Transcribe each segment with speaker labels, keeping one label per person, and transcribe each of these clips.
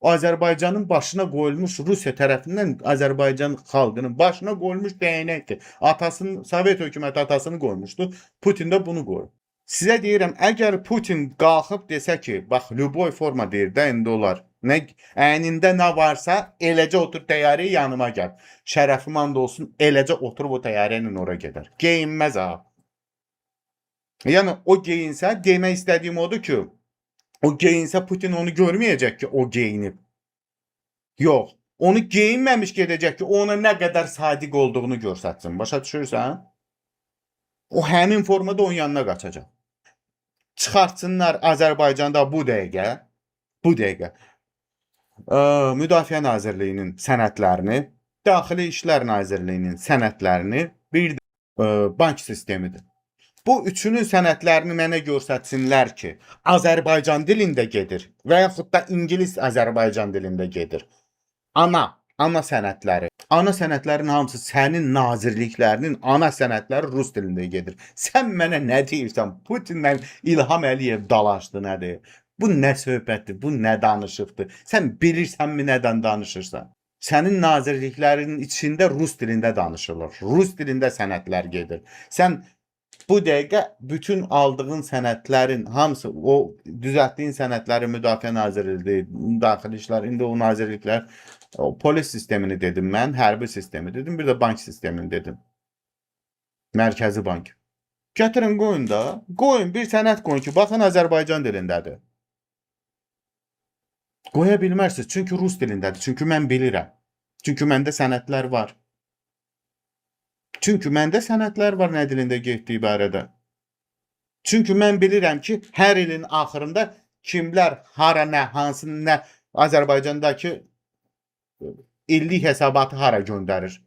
Speaker 1: Azərbaycanın başına qoyulmuş Rusiya tərəfindən Azərbaycan xalqının başına qoyulmuş dəyənəkdir. Atasının, Sovet hökuməti atasını qoymuşdu. Putin də bunu qoyur. Sizə deyirəm, əgər Putin qalxıb desə ki, bax, любой forma deyir də indi olar. Nə əynində nə varsa, eləcə otur təyyarəyə yanıma gəl. Şərəfim and olsun, eləcə oturub o təyyarə ilə ora gedər. Geyinməz ha. Yəni o geyinsə, demək istədiyim odur ki, o geyinsə Putin onu görməyəcək ki, o geyinib. Yox, onu geyinməmiş gedəcək ki, ona nə qədər sadiq olduğunu göstərsin. Başa düşürsən? O həmin formada onun yanına qaçacaq. Çıxartsınlar Azərbaycanda bu dəqiqə Müdafiə Nazirliyinin sənədlərini, Daxili İşlər Nazirliyinin sənədlərini, bir də bank sistemidir. Bu üçünün sənədlərini mənə göstərsinlər ki, Azərbaycan dilində gedir və yaxud da İngilis Azərbaycan dilində gedir. Ana sənədləri. Ana sənədlərin hamısı sənin nazirliklərinin ana sənədləri rus dilində gedir. Sən mənə nə deyirsən? Putinlə İlham Əliyev dalaşdı, nədir? Bu nə söhbətdir? Bu nə danışıqdır? Sən bilirsənmi nədən danışırsan? Sənin nazirliklərinin içində rus dilində danışılır. Rus dilində sənədlər gedir. Sən bu dəqiqə bütün aldığın sənədlərin hamısı, o düzəltdiyin sənədləri Müdafiə Nazirliyi, Daxili İşlər, indi o nazirliklər, o polis sistemini dedim mən, hərbi sistemi dedim, bir də bank sistemini dedim. Mərkəzi bank. Gətirin qoyun da, qoyun bir sənəd qoyun ki, baxın Azərbaycan dilindədir. Qoya bilmərsiniz, çünki rus dilindədir, çünki mən bilirəm. Çünki məndə sənədlər var. Çünki məndə sənədlər var nə dilində getdiyi barədə. Çünki mən bilirəm ki, hər ilin axırında kimlər, hara, nə, hansı, nə Azərbaycandakı illik hesabatı hara göndərir.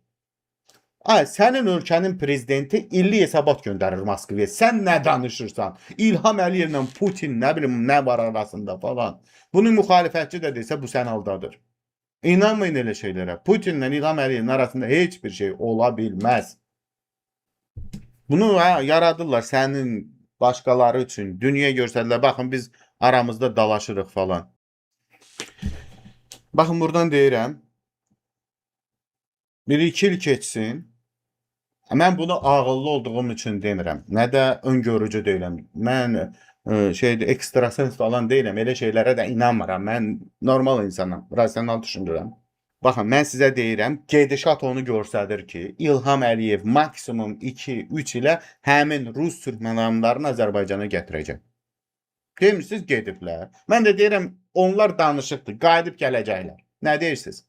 Speaker 1: Sənin ölkənin prezidenti illik hesabat göndərir Moskvaya. Sən nə danışırsan? İlham Əliyevlə Putin, nə bilim, nə var arasında falan. Bunu müxalifətçi də desə, bu sən aldadır. İnanmayın elə şeylərə. Putinlə İlham Əliyevin arasında heç bir şey ola bilməz. Bunu yaradırlar sənin başqaları üçün. Dünya görsədilər, baxın biz aramızda dalaşırıq falan. Baxın buradan deyirəm. 1-2 il keçsin. Mən bunu ağıllı olduğum üçün demirəm. Nə də öngörücü deyiləm. Mən ekstrasens falan deyiləm. Elə şeylərə də inanmıram. Mən normal insanım. Rasional düşünürəm. Baxın, mən sizə deyirəm, gedişat onu göstərir ki, İlham Əliyev maksimum 2-3 ilə həmin rus türkmenlarını Azərbaycana gətirəcək. Demişsiniz, gediblər. Mən də deyirəm, onlar danışıqdır, qayıdıb gələcəklər. Nə deyirsiniz?